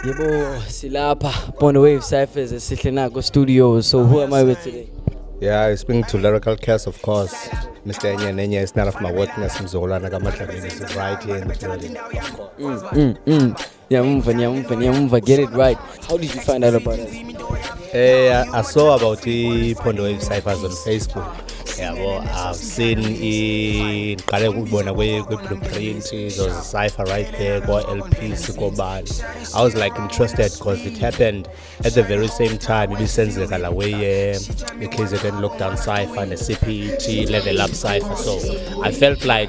Yebo, silapha Bond Wave Cyphers esihle nako studios. So who am I with today? Yeah, I speaking to Lyrical Cares, of course. Mr. Enya Nenya is not of my witness Mzola Nagamatla is right here in the building. Yeah, get it right. How did you find out about us? I saw about the Pondo Wave Cyphers on Facebook. Yeah, well, I've seen in blueprint, there's a cipher right there, go LP, go band. I was like interested because it happened at the very same time. It sends the way the KZN lockdown cipher and the CPT level up cipher. So I felt like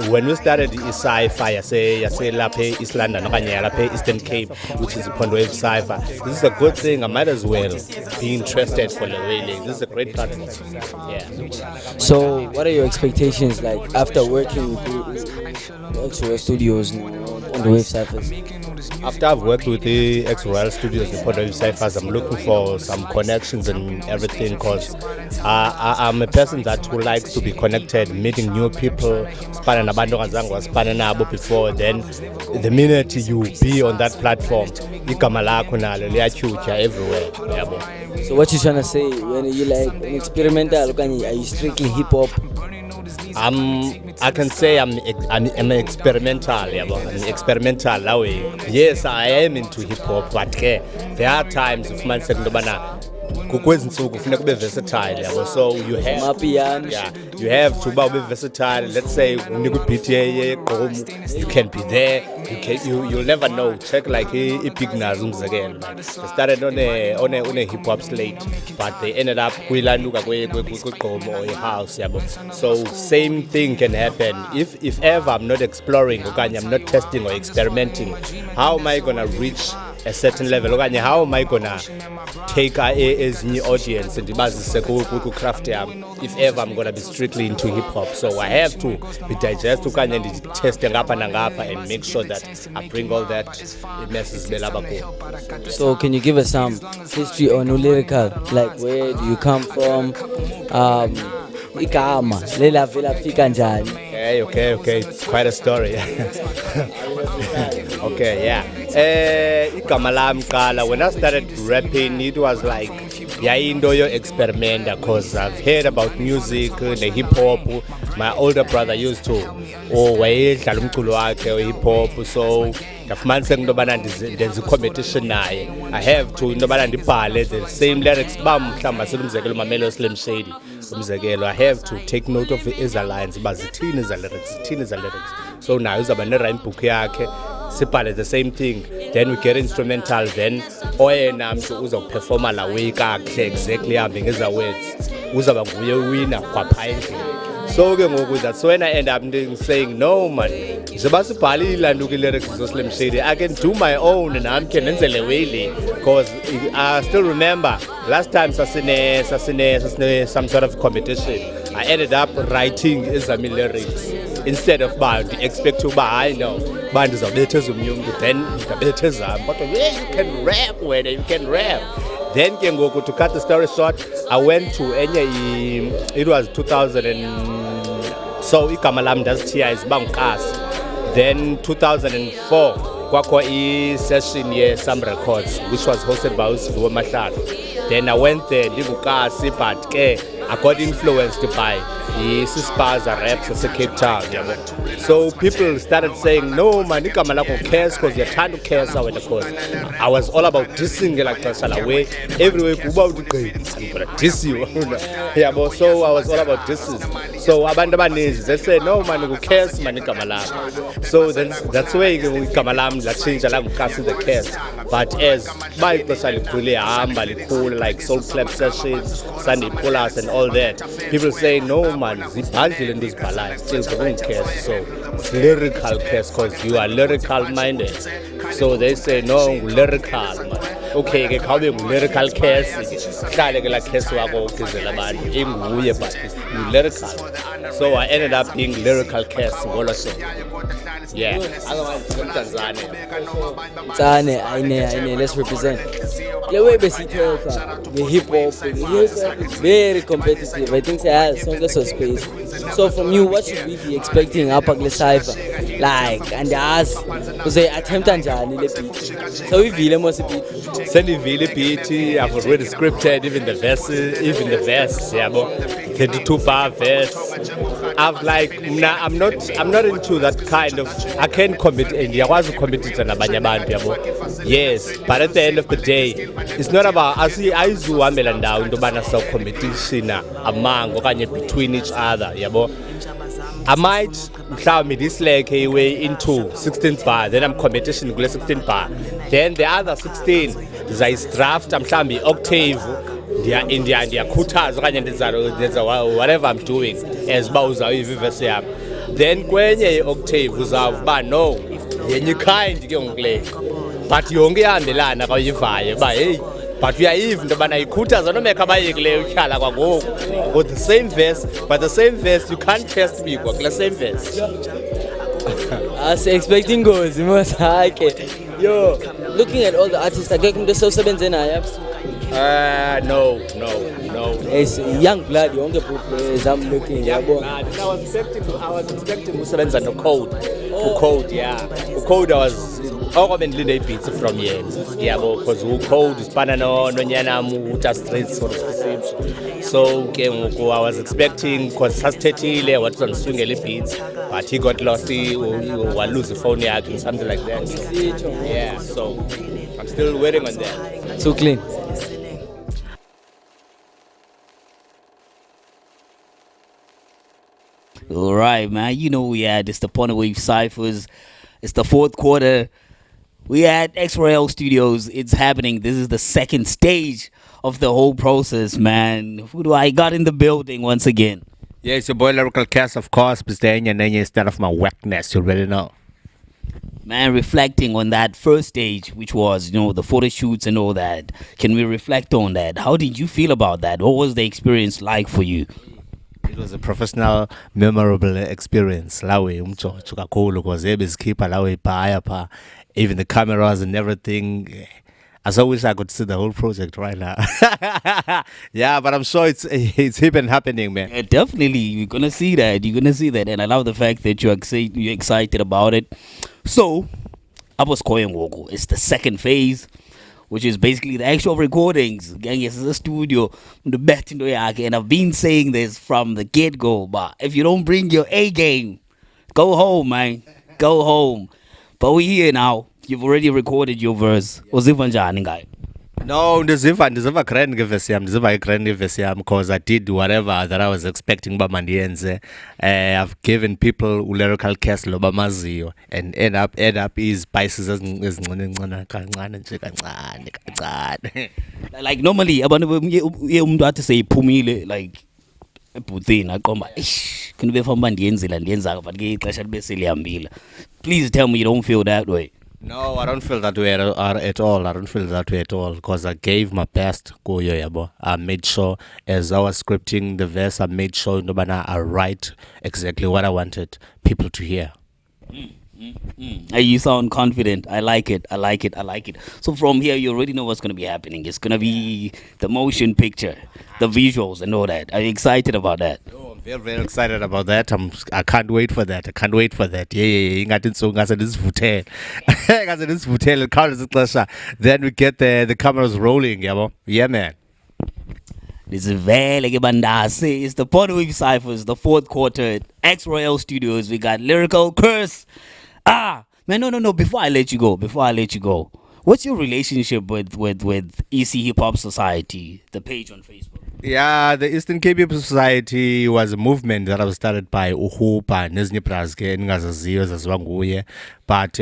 when we started the cipher, I say Lape East London, Lape Eastern Cape, which is the Pondo Wave cipher. This is a good thing. I might as well be interested for the whaling. This is a great platform. Yeah. So, what are your expectations like after working with the X-Royal Studios on the Wave Cyphers? After I've worked with the X-Royal Studios in Pondo Wave Cyphers, I'm looking for some connections and everything because I'm a person that who likes to be connected, meeting new people, before. Then the minute you be on that platform, everywhere. So what you trying to say? When you like an experimental, are you strictly hip hop? I can say I'm experimental, yeah, I'm experimental that way. Yes, I am into hip hop, but there are times if man said versatile, yeah. So you have you have to be versatile. Let's say you can be there. You'll never know. Check like big nazums again. They started on a hip hop slate, but they ended up or a house. Yeah. So same thing can happen. If ever I'm not exploring, I'm not testing or experimenting, how am I gonna reach a certain level? How am I gonna take as new audience and craft if ever I'm gonna be strictly into hip hop? So I have to be digest and testing up and make sure that I bring all that messages. So can you give us some history on Lyrical? Like where do you come from? Igama lela vela fika njani? Okay, it's quite a story. Okay, yeah. Igama lami qala, when I started rapping, it was like into your experimenter because I've heard about music, the hip hop. My older brother used to wayedlala umculo wakhe hip hop, so ndafumanisa there's a competition naye. I have to ndibhale the same lyrics mhlawumbe selumzekelo Mamelo Slim Shady umzekelo. I have to take note of the lines uba zithini za lyrics. So now uzaba ne rhyme book yakhe sibhale the same thing, then we get instrumental, then oyena mntu uzoperforma la way kakuhle exactly ahambe ngeza words uzaba nguye winner kwapha endlini. So that's when I end up saying, no man, because I can do my own and I can because I still remember last time some sort of competition, I ended up writing Izami lyrics instead of band. Expect to buy, I know band is a better zoom, then the better zam, but you can rap when you can rap. Then to cut the story short, I went to it was 2000 so igama lami ndazithiya izibangukasi. Then 2004 kwakho session some records which was hosted by Usiviwe Mahlala. Then I went there ndingukasi, but I got influenced by Sispaza raps as a Cape Town. So people started saying, no man, igama lakho cares because you're trying to care with the cause. I was all about dissing like way everywhere I'm gonna diss you. Yeah, but so I was all about disses. So abantu abaninzi they say no man, who cares man igama lakho. So that's where igama lami la change la ngukasi the cares. But as by ixesha likhule hamba likhulu like soul clap sessions, Sunday pull-ups and all that, people say no man, zibhadlile into zibhalayo still don't care. So it's lyrical cares because you are lyrical minded. So they say no, lyrical man. Okay, ke khawube lyrical cares hlale ke la cares wakho ukuzela abantu inguye, but it's lyrical. So I ended up being lyrical cares ngolo so. Yeah, otherwise Tanzania. Let's represent. the way besithetha the hip hop is very competitive. I think sonke so space. So from you, what should we be expecting apha kule cypher? Like andazi uze attempt njani le beat. So ivile mos beat. Sendivile beat, I've already scripted even the verse, yabo. 32 bar verse. I've like I'm not into that kind of, I can't commit and ndiyakwazi ukhompetitha nabanye abantu yabo. Yes, but at the end of the day it's not about ayizuhambela ndawo into yobana so competition among okanye between each other yabo. I might mhlawumbi dislike a way into 16 bar, then I'm competition kule 16 bar, then the other 16 ndizayidrafta mhlawumbi octave ndiyakhuthaza okanye ndenza whatever I'm doing as uba uzawuyiva ivesi yam, then kwenye i-octave uzawuba no yenye kind ke ngokule, but yonke ihambelana xa uyivayo uba heyi but uyayiva into yobana ikhuthaza nomekha abayekileyo utyhala kwangoku with the same verse, but the same verse you can't test me kwakule same verse. Expecting goals mos hake. Yo, looking at all the artists akekho umuntu esewusebenze naye. No. It's young blood yonke players I'm looking yabo. I was expecting usebenza no code. Code, yeah. Code was okubendilinde beats from here. Yabo because code isipana nonyana uta straight sort of concepts. So ke ngoku I was expecting because sasithethile wathi uzandiswingela beats, but he got lost, lose the phone yakhe or something like that. Yeah, so I'm still waiting on that. So clean. All right, man. You know we had it's the Point of Wave Cyphers. It's the fourth quarter. We at X-Rail Studios. It's happening. This is the second stage of the whole process, man. Who do I got in the building once again? Yeah, it's your boy Lyrical Cast, of course. Mr. Enya Nenya, instead of my whackness, you already know. Man, reflecting on that first stage, which was, the photo shoots and all that. Can we reflect on that? How did you feel about that? What was the experience like for you? It was a professional, memorable experience. Lawe umjojo kakhulu because ebezikhipha lawe ibhaya pha, even the cameras and everything. I so wish I could see the whole project right now. Yeah, but I'm sure it's even happening, man. Yeah, definitely, you're gonna see that. And I love the fact that you're excited about it. So, Aboskoyengoku, it's the second phase, which is basically the actual recordings. Gang, it's a studio, the bet in and I've been saying this from the get-go, but if you don't bring your A game, go home, man. Go home. But we're here now. You've already recorded your verse. Uziva guy. No, ndiziva grand ngevesi yam because I did whatever that I was expecting uba mandiyenze. I've given people Lyrical Cast lo bamaziyo and end up spices ezincane kancane nje kancane. Like normally abantu umuntu athi seyiphumile like ebhuthini aqomba eish khona befamba ndiyenza but ke ixesha libe selihambile. Please tell me you don't feel that way. No, I don't feel that way at all. I don't feel that way at all because I gave my best kuyo yabo. I made sure as I was scripting the verse, I made sure nobana I write exactly what I wanted people to hear. You sound confident. I like it. So from here, you already know what's going to be happening. It's going to be the motion picture, the visuals and all that. Are you excited about that? Oh, I'm very, very excited about that. I can't wait for that. Yeah. Then we get the cameras rolling, yabo. Yeah, man. This is very Bandase. It's the Point of Wave Cyphers, the fourth quarter at X-Royal Studios. We got Lyrical Curse. Man, no. Before I let you go, what's your relationship with EC Hip Hop Society, the page on Facebook? Yeah, the Eastern Cape Hip Hop Society was a movement that was started by Uhupa Nezinye Praske Ngazaziyo zaziwanguye, but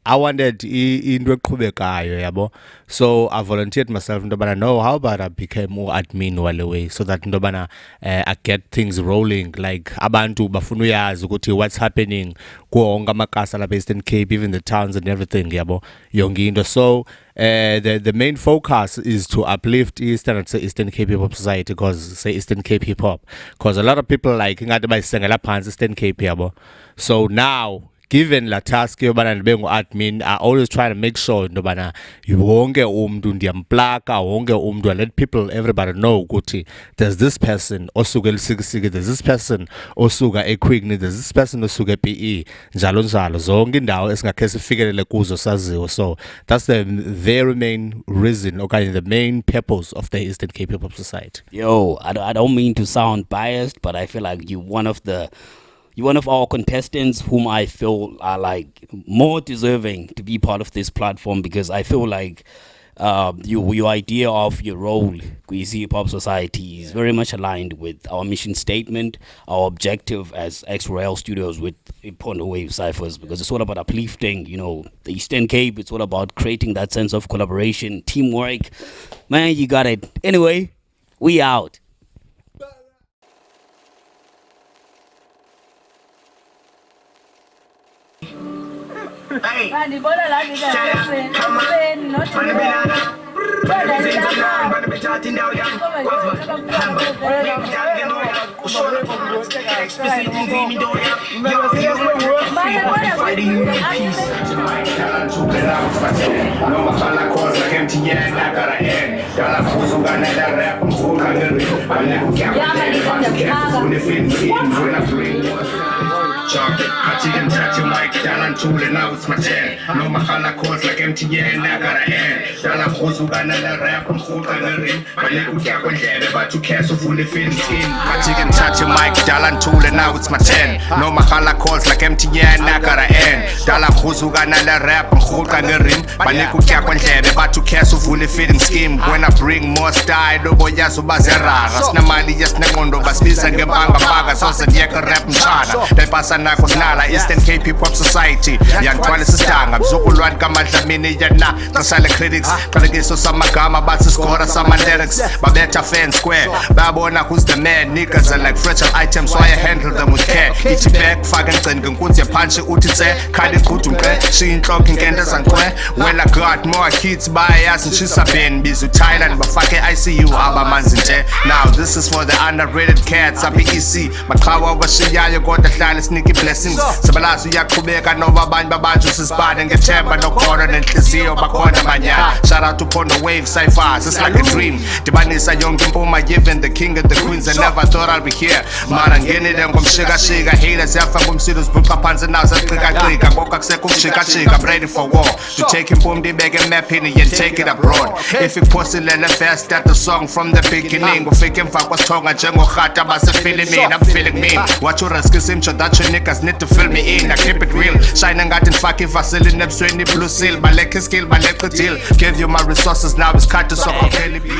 I wanted into eqhubekayo yabo. So I volunteered myself ndobana no, how about I became more admin while away so that ndobana I get things rolling, like abantu bafuna uyazi ukuthi what's happening kuwo wonke amakasa lapha Eastern Cape, even the towns and everything yabo yonke into. So the main focus is to uplift Eastern Cape Hip Hop Society, because say Eastern Cape Hip Hop, because a lot of people like ngathi bayisengela phansi Eastern Cape yabo. So now given la task yobana ndibe ngu-admin, I always try to make sure intobana wonke umntu ndiyamplaka, wonke umntu, I let everybody know ukuthi there's this person osuka eLisikisiki, there's this person osuka eQuickney, there's this person osuka ePE, njalo njalo, zonke indawo esingakhe sifikelele kuzo saziwe. So that's the very main reason, okanye the main purpose of the Eastern Cape Hip Hop Society. Yo, I don't mean to sound biased, but I feel like you're one of our contestants whom I feel are like more deserving to be part of this platform, because I feel like your idea of your role with Hip Hop Society is very much aligned with our mission statement, our objective as X-Royal Studios with Ipondo Wave Cyphers, because it's all about uplifting, the Eastern Cape. It's all about creating that sense of collaboration, teamwork. Man, you got it. Anyway, we out. I didn't touch your mic, Dalan tool and now it's my turn. No Mahala calls like MTN, I got a hand. Dalan Hosugana rap and Hokanarin. My little cap on head about to castle fully fenced in. I didn't touch your mic, Dalan tool and now it's my turn. No Mahala calls like MTN, I got a hand. Dalan Hosugana rap and Hokanarin. My little cap on head about to castle fully fitting scheme. When I bring more style, no boy yasu bazera. Rasnamali yes nagondo basbis and Gabanga Baga, so said Yaka rap and Chana. They pass Nala, Eastern Cape Hip Hop Society. Young Twala Sistang, Abzukulwan Kamadamini Yana, Kasala critics, Kalagiso Samagama, Batsiscora, Sama lyrics, Babetta Fan Square, Babona, who's the man, niggas are like fragile items, so I handle them with care. Each back, Fagan, Gunkuntia Pancha Utitse, Kadi Kutunke, she in talking Kendas and Kwe. Well, I got more kids by us and she's a been busy Thailand, but fuck it, I see you, Abba Manzinje. Now, this is for the underrated cats, APEC, Makawa, Washia, you got the Thalis Nikki Blessings. Sabalasu Yakubeka Nova Band Babajus is bad and get chamber no corner and Tizio Bakona Manya. Shout out to Pondo Wave Cyphers, it's like a dream. The man is a young Kimpoma given the king of the queens. I never thought I'll be here. Marangeni them from Shiga haters, Yafa from Sidus Bukapans and now Krika, Bokak Sekum Shika, I'm ready for war. To take him boom the bag and map in and take it abroad. If you post it let fast start the song from the beginning. Go fake him fuck was tongue and Jango Khata was feeling mean, I'm feeling mean. What you risk is him, that's your niggas need to fill me in, I keep it real. Shining got in fucking Vaseline, Nepswini, Blue Seal, Balek skill, Balek deal. Give you my resources, now it's cut to so completely.